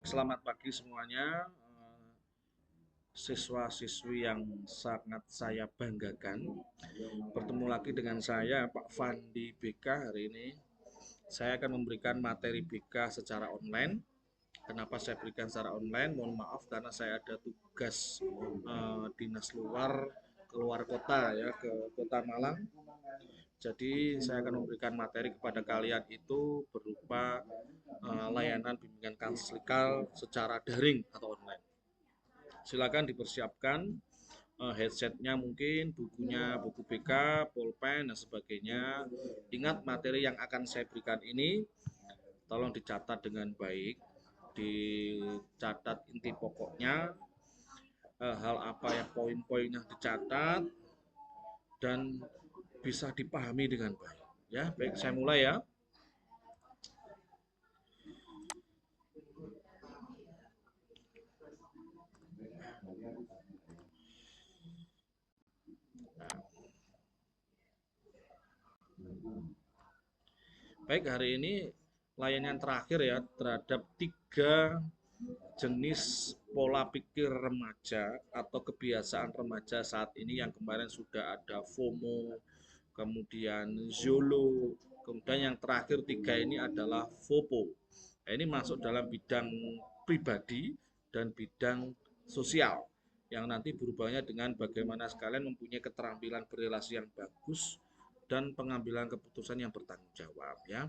Selamat pagi semuanya, siswa-siswi yang sangat saya banggakan. Bertemu lagi dengan saya, Pak Fandi BK hari ini. Saya akan memberikan materi BK secara online. Kenapa saya berikan secara online? Mohon maaf karena saya ada tugas dinas keluar kota ya, ke Kota Malang. Jadi saya akan memberikan materi kepada kalian itu berupa layanan bimbingan kansikal secara daring atau online. Silakan dipersiapkan headsetnya, mungkin bukunya, buku BK, pulpen dan sebagainya. Ingat, materi yang akan saya berikan ini tolong dicatat dengan baik, dicatat inti pokoknya, hal apa yang poin-poin yang dicatat, dan bisa dipahami dengan baik. Ya, baik, saya mulai ya. Baik, hari ini layanan terakhir ya terhadap 3 jenis pola pikir remaja atau kebiasaan remaja saat ini. Yang kemarin sudah ada FOMO, kemudian ZOLO, kemudian yang terakhir 3 ini adalah FOPO. Nah, ini masuk dalam bidang pribadi dan bidang sosial yang nanti berubahnya dengan bagaimana sekalian mempunyai keterampilan berrelasi yang bagus dan pengambilan keputusan yang bertanggung jawab ya.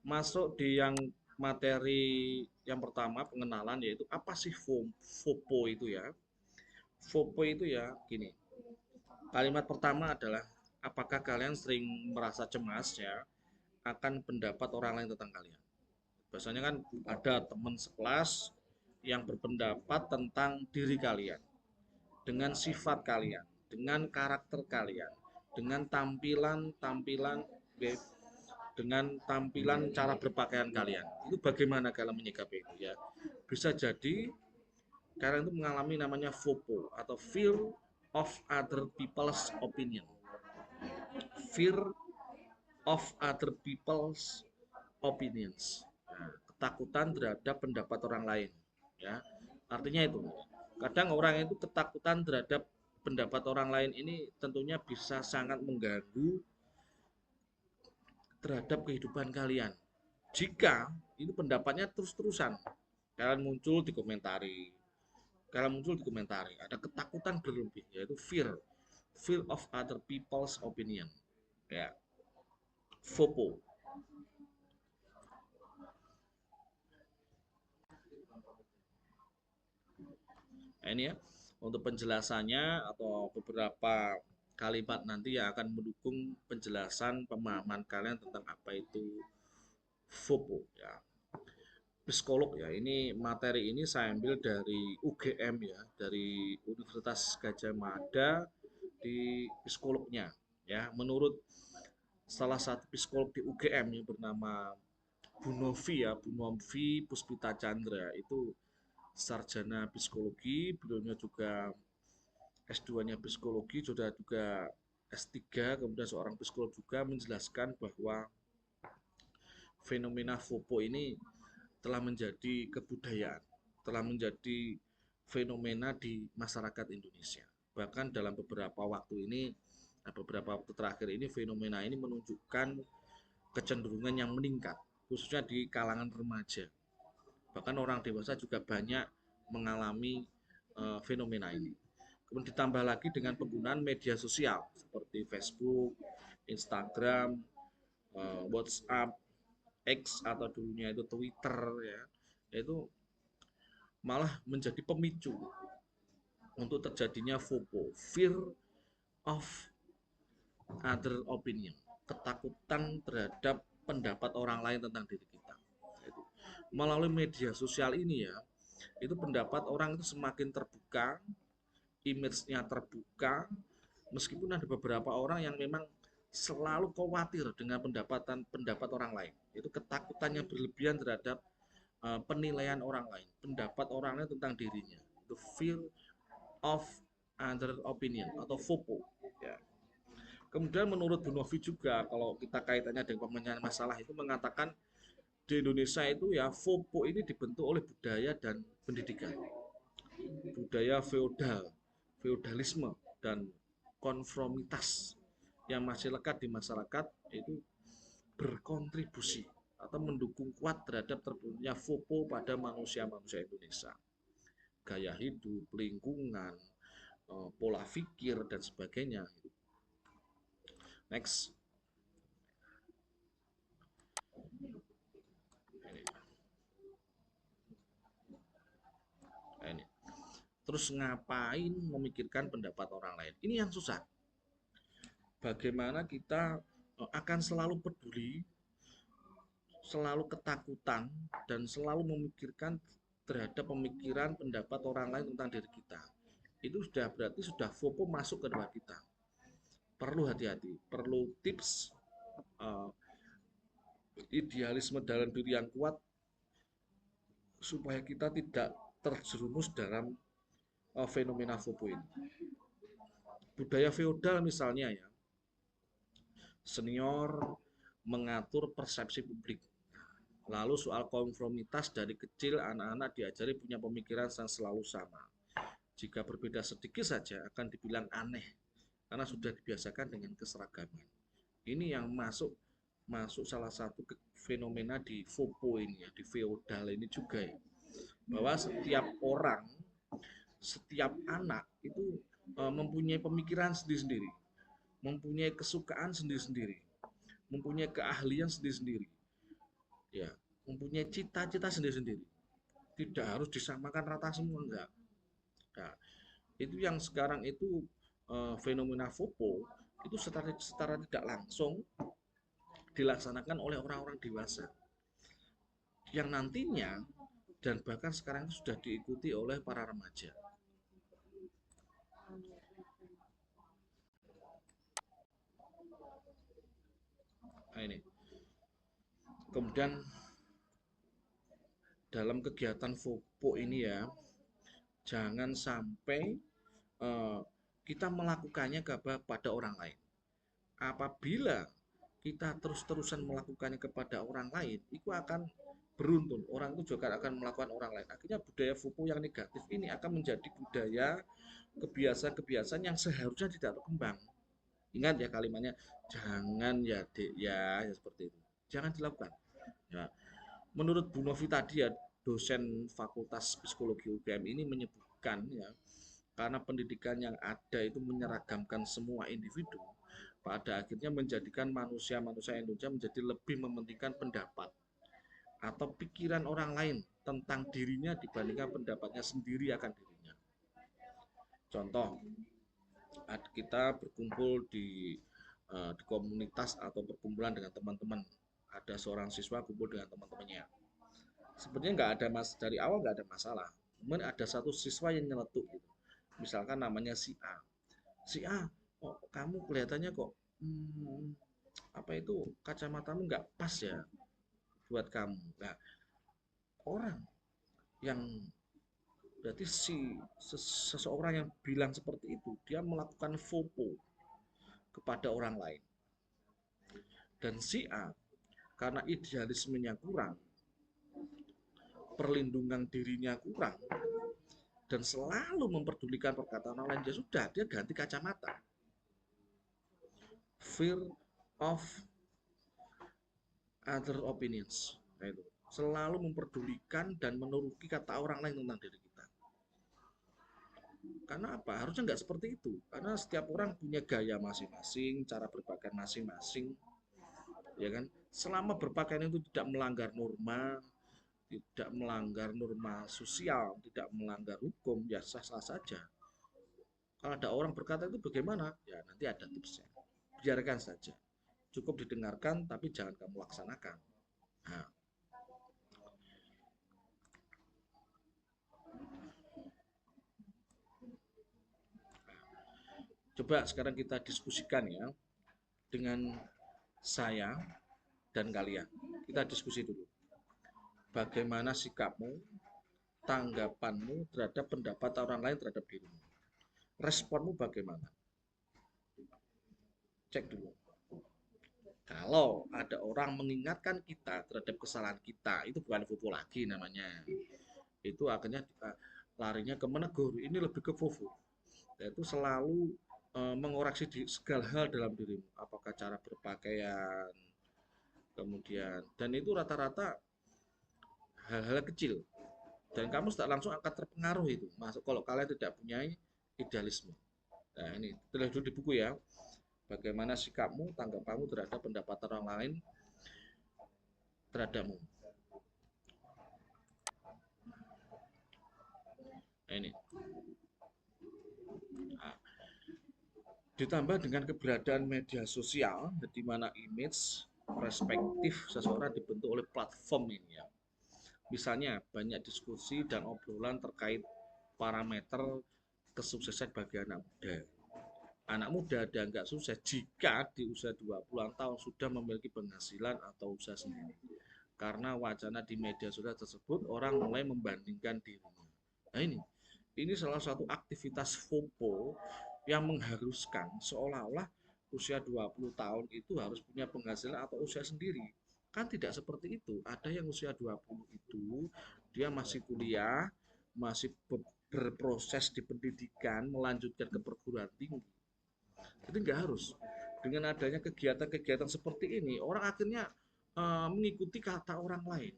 Masuk di yang materi yang pertama, pengenalan, yaitu apa sih FOPO itu ya. FOPO itu ya gini, kalimat pertama adalah apakah kalian sering merasa cemas ya akan pendapat orang lain tentang kalian. Biasanya kan ada teman sekelas yang berpendapat tentang diri kalian, dengan sifat kalian, dengan karakter kalian, dengan tampilan dengan tampilan cara berpakaian kalian. Itu bagaimana kalian menyikapi itu ya. Bisa jadi kalian itu mengalami namanya FOPO atau fear of other people's opinion. Fear of other people's opinions. Nah, ketakutan terhadap pendapat orang lain ya. Artinya itu, kadang orang itu ketakutan terhadap pendapat orang lain ini tentunya bisa sangat mengganggu terhadap kehidupan kalian. Jika itu pendapatnya terus-terusan, kalian muncul di komentari, ada ketakutan berlebih, yaitu fear of other people's opinion, ya, FOPO. Nah, ini ya, untuk penjelasannya atau beberapa kalimat nanti yang akan mendukung penjelasan pemahaman kalian tentang apa itu FOPO ya. Psikolog ya, ini materi ini saya ambil dari UGM ya, dari Universitas Gadjah Mada, di psikolognya ya. Menurut salah satu psikolog di UGM yang bernama Bu Novi ya, Bu Novi Puspita Chandra, itu sarjana psikologi, beliau juga S2-nya psikologi, sudah juga S3, kemudian seorang psikolog juga, menjelaskan bahwa fenomena FOPO ini telah menjadi kebudayaan, telah menjadi fenomena di masyarakat Indonesia. Bahkan dalam beberapa waktu ini, beberapa waktu terakhir ini, fenomena ini menunjukkan kecenderungan yang meningkat, khususnya di kalangan remaja. Bahkan orang dewasa juga banyak mengalami fenomena ini. Kemudian ditambah lagi dengan penggunaan media sosial seperti Facebook, Instagram, WhatsApp, X atau dulunya itu Twitter ya, itu malah menjadi pemicu untuk terjadinya FOPO, fear of other opinion, ketakutan terhadap pendapat orang lain tentang diri kita. Itu. Melalui media sosial ini ya, itu pendapat orang itu semakin terbuka, image-nya terbuka, meskipun ada beberapa orang yang memang selalu khawatir dengan pendapat orang lain. Itu ketakutannya berlebihan terhadap penilaian orang lain, pendapat orang lain tentang dirinya. Itu fear of other opinion atau FOPO ya. Kemudian menurut Bu Novi juga, kalau kita kaitannya dengan pemecahan masalah itu mengatakan di Indonesia itu ya FOPO ini dibentuk oleh budaya dan pendidikan. Budaya feodalisme dan konformitas yang masih lekat di masyarakat itu berkontribusi atau mendukung kuat terhadap terbentuknya FOPO pada manusia-manusia Indonesia. Gaya hidup, lingkungan, pola pikir, dan sebagainya. Next. Ini. Terus ngapain memikirkan pendapat orang lain? Ini yang susah. Bagaimana kita akan selalu peduli, selalu ketakutan, dan selalu memikirkan terhadap pemikiran pendapat orang lain tentang diri kita. Itu sudah berarti sudah FOPO masuk ke dalam kita. Perlu hati-hati, perlu tips idealisme dalam diri yang kuat supaya kita tidak terjerumus dalam fenomena FOPO ini. Budaya feodal misalnya ya, senior mengatur persepsi publik. Lalu soal konformitas dari kecil anak-anak diajari punya pemikiran yang selalu sama. Jika berbeda sedikit saja akan dibilang aneh karena sudah dibiasakan dengan keseragaman. Ini yang masuk salah satu fenomena di FOPO ini ya, di feodal ini juga ya. Bahwa setiap orang, setiap anak itu mempunyai pemikiran sendiri-sendiri, mempunyai kesukaan sendiri-sendiri, mempunyai keahlian sendiri-sendiri, ya, mempunyai cita-cita sendiri-sendiri. Tidak harus disamakan rata semua, enggak. Nah, itu yang sekarang itu fenomena FOPO itu secara tidak langsung dilaksanakan oleh orang-orang dewasa yang nantinya dan bahkan sekarang sudah diikuti oleh para remaja. Nah, ini. Kemudian dalam kegiatan FOPO ini ya, jangan sampai kita melakukannya kepada orang lain. Apabila kita terus-terusan melakukannya kepada orang lain, itu akan beruntun. Orang itu juga akan melakukan orang lain. Akhirnya budaya FOPO yang negatif ini akan menjadi budaya kebiasaan-kebiasaan yang seharusnya tidak berkembang. Ingat ya kalimatnya, jangan ya dek ya, seperti itu. Jangan dilakukan. Ya. Menurut Bu Novi tadi ya, dosen Fakultas Psikologi UGM ini menyebutkan ya, karena pendidikan yang ada itu menyeragamkan semua individu, pada akhirnya menjadikan manusia-manusia Indonesia menjadi lebih mementingkan pendapat atau pikiran orang lain tentang dirinya dibandingkan pendapatnya sendiri akan dirinya. Contoh, kita berkumpul di komunitas atau perkumpulan dengan teman-teman. Ada seorang siswa kumpul dengan teman-temannya. Sebenarnya nggak ada dari awal nggak ada masalah. Kemudian ada satu siswa yang nyeletuk gitu. Misalkan namanya si A. Si A, oh kamu kelihatannya kok apa itu kacamatamu nggak pas ya buat kamu. Nah, orang yang berarti seseorang yang bilang seperti itu dia melakukan FOPO kepada orang lain. Dan si A karena idealismenya kurang, perlindungan dirinya kurang, dan selalu memperdulikan perkataan orang lain, ya sudah dia ganti kacamata. Fear of other opinions. Nah, itu selalu memperdulikan dan menuruti kata orang lain tentang diri kita. Karena apa? Harusnya nggak seperti itu. Karena setiap orang punya gaya masing-masing, cara berpakaian masing-masing, ya kan? Selama berpakaian itu tidak melanggar norma, tidak melanggar norma sosial, tidak melanggar hukum, ya sah-sah saja. Kalau ada orang berkata itu bagaimana? Ya nanti ada tipsnya. Biarkan saja. Cukup didengarkan, tapi jangan kamu laksanakan. Nah, coba sekarang kita diskusikan ya dengan saya dan kalian. Kita diskusi dulu. Bagaimana sikapmu, tanggapanmu terhadap pendapat orang lain terhadap dirimu? Responmu bagaimana? cek dulu. Kalau ada orang mengingatkan kita terhadap kesalahan kita, itu bukan FOMO lagi namanya. Itu akhirnya larinya ke menegur. Ini lebih ke FOMO. Yaitu selalu mengoreksi di segala hal dalam dirimu. Apakah cara berpakaian, kemudian, dan itu rata-rata hal-hal kecil. Dan kamu tak langsung akan terpengaruh itu. Masuk kalau kalian tidak punya idealisme. Nah ini, tulis dulu di buku ya. Bagaimana sikapmu, tanggapanmu terhadap pendapat orang lain terhadapmu. Nah, ini. Nah, ditambah dengan keberadaan media sosial, di mana image, perspektif seseorang dibentuk oleh platform ini ya. Misalnya banyak diskusi dan obrolan terkait parameter kesuksesan bagi anak muda. Anak muda dan nggak sukses jika di usia 20-an tahun sudah memiliki penghasilan atau usaha sendiri. Karena wacana di media sosial tersebut orang mulai membandingkan dirinya. Nah ini salah satu aktivitas FOMO yang mengharuskan seolah-olah usia 20 tahun itu harus punya penghasilan atau usaha sendiri. Kan tidak seperti itu. Ada yang usia 20 itu dia masih kuliah, masih berproses di pendidikan, melanjutkan ke perguruan tinggi. Jadi nggak harus. Dengan adanya kegiatan-kegiatan seperti ini, orang akhirnya mengikuti kata orang lain.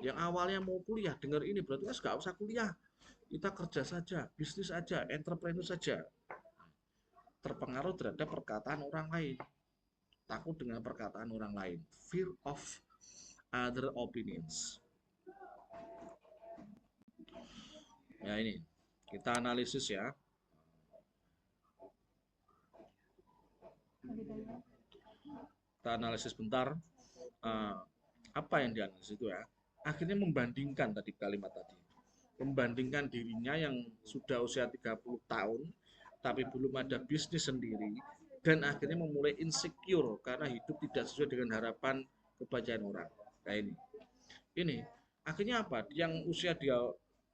Yang awalnya mau kuliah, dengar ini berarti nggak usah kuliah. Kita kerja saja, bisnis saja, entrepreneur saja. Terpengaruh terhadap perkataan orang lain. Takut dengan perkataan orang lain. Fear of other opinions. Ya ini, kita analisis ya. Kita analisis bentar. Apa yang dianalisis itu ya? Akhirnya membandingkan tadi kalimat tadi. Membandingkan dirinya yang sudah usia 30 tahun tapi belum ada bisnis sendiri dan akhirnya memulai insecure karena hidup tidak sesuai dengan harapan kebanyakan orang. Kayak ini. Ini akhirnya apa? Yang usia dia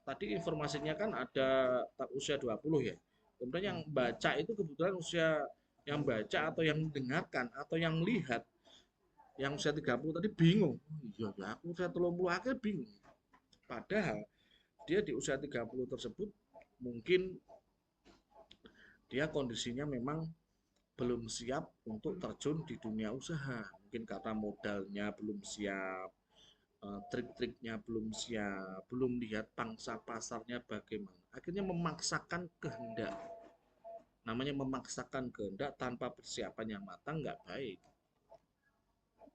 tadi informasinya kan ada usia 20 ya. Kemudian yang baca itu kebetulan usia yang baca atau yang mendengarkan atau yang lihat yang usia 30 tadi bingung. Iya, aku usia 30 akhir bingung. Padahal dia di usia 30 tersebut mungkin dia kondisinya memang belum siap untuk terjun di dunia usaha. Mungkin karena modalnya belum siap, trik-triknya belum siap, belum lihat pangsa pasarnya bagaimana. Akhirnya memaksakan kehendak. Namanya memaksakan kehendak tanpa persiapan yang matang nggak baik.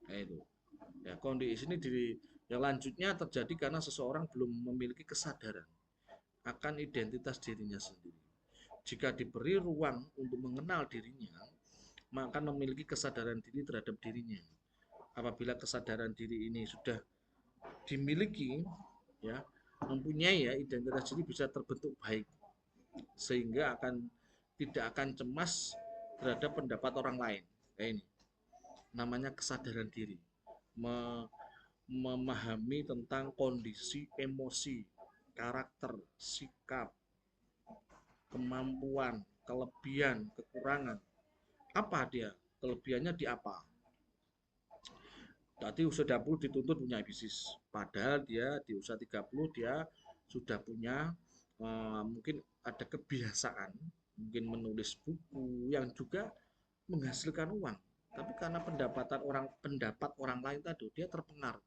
Nah itu. Ya, kondisi ini yang lanjutnya terjadi karena seseorang belum memiliki kesadaran akan identitas dirinya sendiri. Jika diberi ruang untuk mengenal dirinya, maka memiliki kesadaran diri terhadap dirinya. Apabila kesadaran diri ini sudah dimiliki, ya, mempunyai ya identitas diri bisa terbentuk baik, sehingga tidak akan cemas terhadap pendapat orang lain. Kayak ini, namanya kesadaran diri. Memahami tentang kondisi emosi, karakter, sikap, kemampuan, kelebihan, kekurangan. Apa dia? Kelebihannya di apa? Tadi usia 20 dituntut punya bisnis. Padahal dia di usia 30 dia sudah punya mungkin ada kebiasaan, mungkin menulis buku yang juga menghasilkan uang. Tapi karena pendapat orang lain tadi dia terpengaruh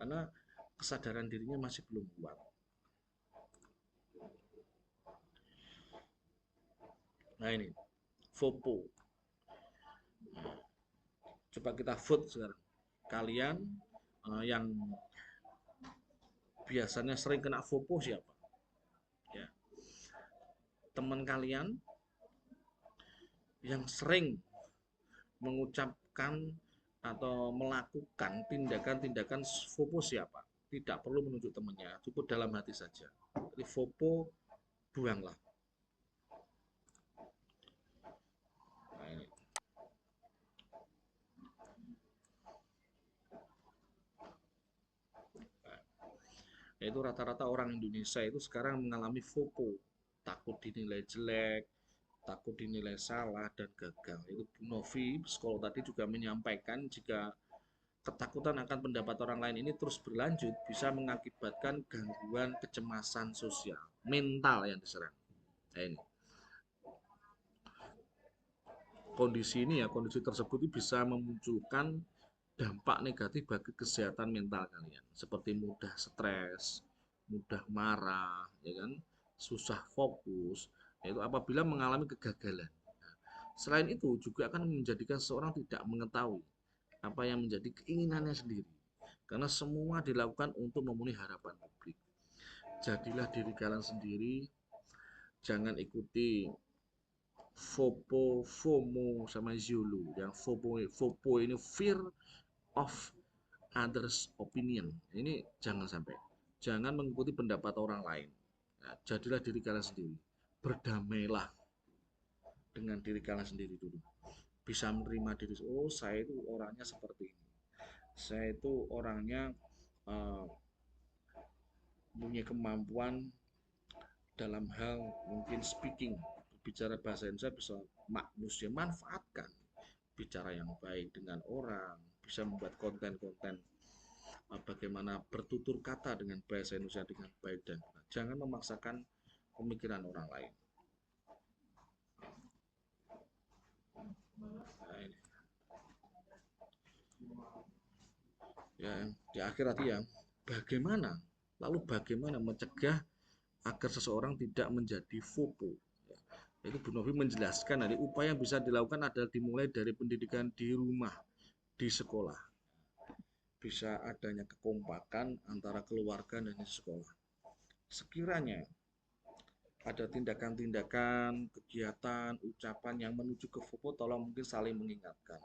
karena kesadaran dirinya masih belum kuat. Nah ini, FOMO. Coba kita vote sekarang. Kalian yang biasanya sering kena FOMO siapa? Ya. Teman kalian yang sering mengucapkan atau melakukan tindakan-tindakan FOMO siapa? Tidak perlu menunjuk temannya, cukup dalam hati saja. Jadi FOMO buanglah. Nah, ini. Yaitu rata-rata orang Indonesia itu sekarang mengalami FOMO, takut dinilai jelek, takut dinilai salah dan gagal. Itu Bu Novi, psikolog tadi juga menyampaikan jika ketakutan akan pendapat orang lain ini terus berlanjut bisa mengakibatkan gangguan kecemasan sosial, mental yang diserang. Nah, ini kondisi tersebut bisa memunculkan dampak negatif bagi kesehatan mental kalian, seperti mudah stres, mudah marah, ya kan, susah fokus, yaitu apabila mengalami kegagalan. Selain itu juga akan menjadikan seorang tidak mengetahui apa yang menjadi keinginannya sendiri, karena semua dilakukan untuk memenuhi harapan publik. Jadilah diri kalian sendiri, jangan ikuti FOMO sama ZOLO. Yang FOMO ini fear of others opinion. Ini jangan sampai. Jangan mengikuti pendapat orang lain. Nah, jadilah diri kalian sendiri. Berdamailah dengan diri kalian sendiri dulu. Bisa menerima diri. Oh, saya itu orangnya seperti ini. Saya itu orangnya uh, punya kemampuan dalam hal mungkin speaking, bicara bahasa Indonesia bisa maksudnya manfaatkan bicara yang baik dengan orang, bisa membuat konten-konten bagaimana bertutur kata dengan bahasa Indonesia dengan baik dan benar. Jangan memaksakan pemikiran orang lain. Nah, ini. Ya, di akhir tadi ya, bagaimana bagaimana mencegah agar seseorang tidak menjadi FOMO. Ya, itu Bu Novi menjelaskan nanti upaya yang bisa dilakukan adalah dimulai dari pendidikan di rumah, di sekolah. Bisa adanya kekompakan antara keluarga dan sekolah. Sekiranya ada tindakan-tindakan, kegiatan, ucapan yang menuju ke FOMO, tolong mungkin saling mengingatkan.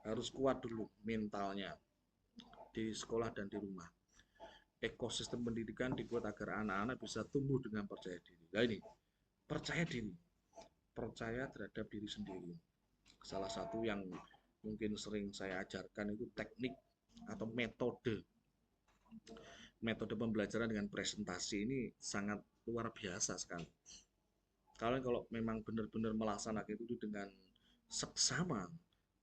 Harus kuat dulu mentalnya di sekolah dan di rumah. Ekosistem pendidikan dibuat agar anak-anak bisa tumbuh dengan percaya diri. Nah ini, percaya diri, percaya terhadap diri sendiri. Salah satu yang mungkin sering saya ajarkan itu teknik atau metode pembelajaran dengan presentasi ini sangat luar biasa sekali. Kalau memang benar-benar melaksanakan itu dengan seksama,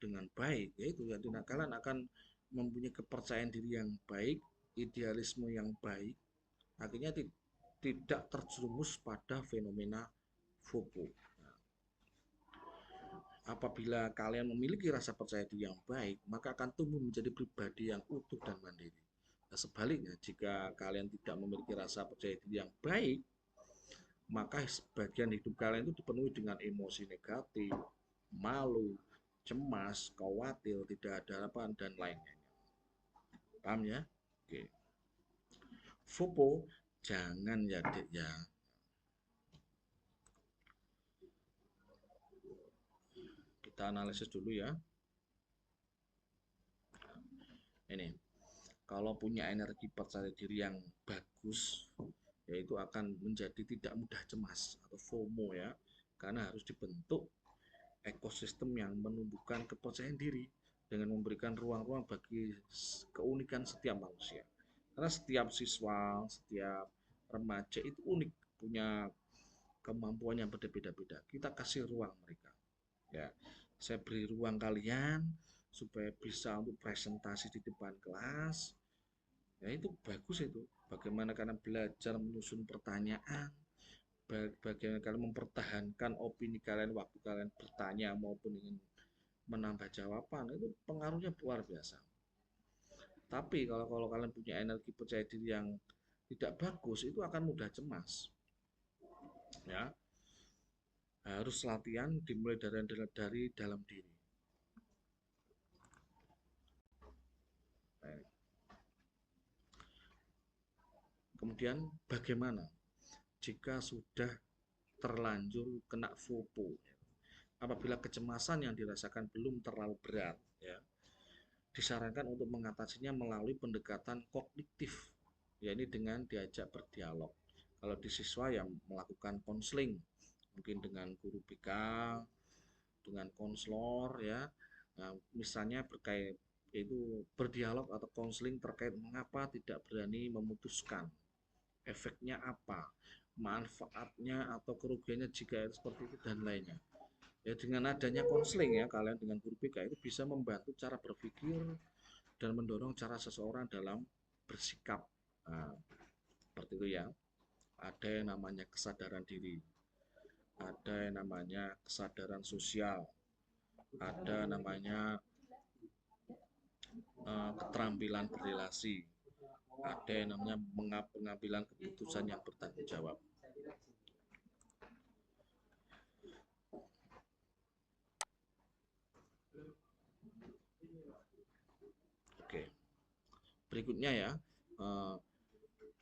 dengan baik, yaitu ya, kalian akan mempunyai kepercayaan diri yang baik, idealisme yang baik, akhirnya tidak terjerumus pada fenomena FOMO. Nah, apabila kalian memiliki rasa percaya diri yang baik, maka akan tumbuh menjadi pribadi yang utuh dan mandiri. Nah, sebaliknya, jika kalian tidak memiliki rasa percaya diri yang baik, maka sebagian hidup kalian itu dipenuhi dengan emosi negatif, malu, cemas, khawatir, tidak ada harapan, dan lainnya. Paham ya? Oke. FOMO jangan ya dek ya. Kita analisis dulu ya. Ini, kalau punya energi percaya diri yang bagus, yaitu akan menjadi tidak mudah cemas atau FOMO ya, karena harus dibentuk ekosistem yang menumbuhkan kepercayaan diri dengan memberikan ruang-ruang bagi keunikan setiap manusia. Karena setiap siswa, setiap remaja itu unik, punya kemampuan yang berbeda-beda. Kita kasih ruang mereka. Ya, saya beri ruang kalian supaya bisa untuk presentasi di depan kelas. Ya itu bagus itu. Bagaimana kalian belajar menyusun pertanyaan, bagaimana kalian mempertahankan opini kalian waktu kalian bertanya maupun ingin menambah jawaban, itu pengaruhnya luar biasa. Tapi kalau kalian punya energi percaya diri yang tidak bagus, itu akan mudah cemas. Ya, harus latihan dimulai dari dalam diri. Kemudian bagaimana jika sudah terlanjur kena FOMO? Apabila kecemasan yang dirasakan belum terlalu berat, ya, disarankan untuk mengatasinya melalui pendekatan kognitif, yakni dengan diajak berdialog. Kalau di siswa yang melakukan konseling, mungkin dengan guru BK, dengan konselor ya. Nah, misalnya berkait itu berdialog atau konseling terkait mengapa tidak berani memutuskan, efeknya apa, manfaatnya atau kerugiannya jika seperti itu dan lainnya. Ya dengan adanya konseling ya, kalian dengan guru BK itu bisa membantu cara berpikir dan mendorong cara seseorang dalam bersikap. Nah, seperti itu ya. Ada yang namanya kesadaran diri, ada yang namanya kesadaran sosial, ada namanya keterampilan berrelasi, ada yang namanya pengambilan keputusan yang bertanggung jawab. Oke, berikutnya ya,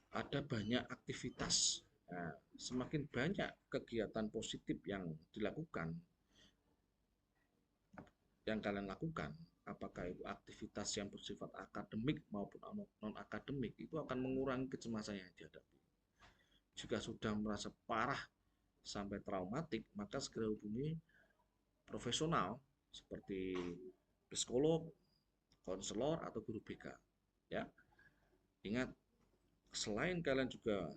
ada banyak aktivitas. Nah, semakin banyak kegiatan positif yang dilakukan, yang kalian lakukan, apakah itu aktivitas yang bersifat akademik maupun non-akademik, itu akan mengurangi kecemasan yang dihadapi. Jika sudah merasa parah sampai traumatik, maka segera hubungi profesional seperti psikolog, konselor, atau guru BK. Ya, ingat, selain kalian juga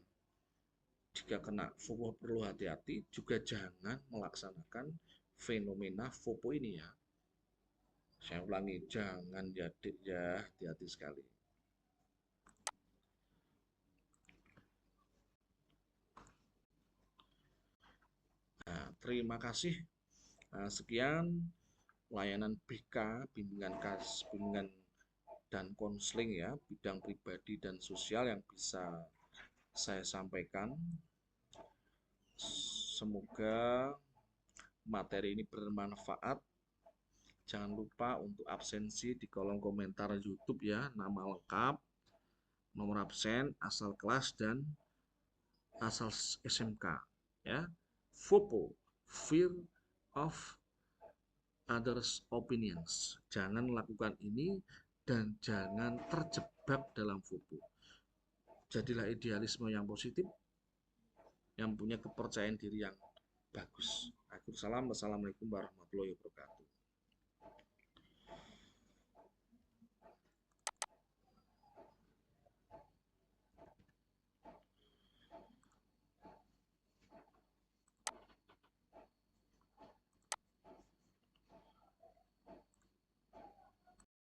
jika kena FOMO perlu hati-hati, juga jangan melaksanakan fenomena FOMO ini ya. Saya ulangi, jangan jadi ya, hati-hati sekali. Nah, terima kasih. Nah, sekian layanan BK, bimbingan dan konseling ya, bidang pribadi dan sosial yang bisa saya sampaikan. Semoga materi ini bermanfaat. Jangan lupa untuk absensi di kolom komentar YouTube ya, nama lengkap, nomor absen, asal kelas, dan asal SMK ya. FOPO, Fear of Others Opinions. Jangan lakukan ini dan jangan terjebak dalam FOPO. Jadilah idealisme yang positif, yang punya kepercayaan diri yang bagus. Akhir salam, wassalamualaikum warahmatullahi wabarakatuh.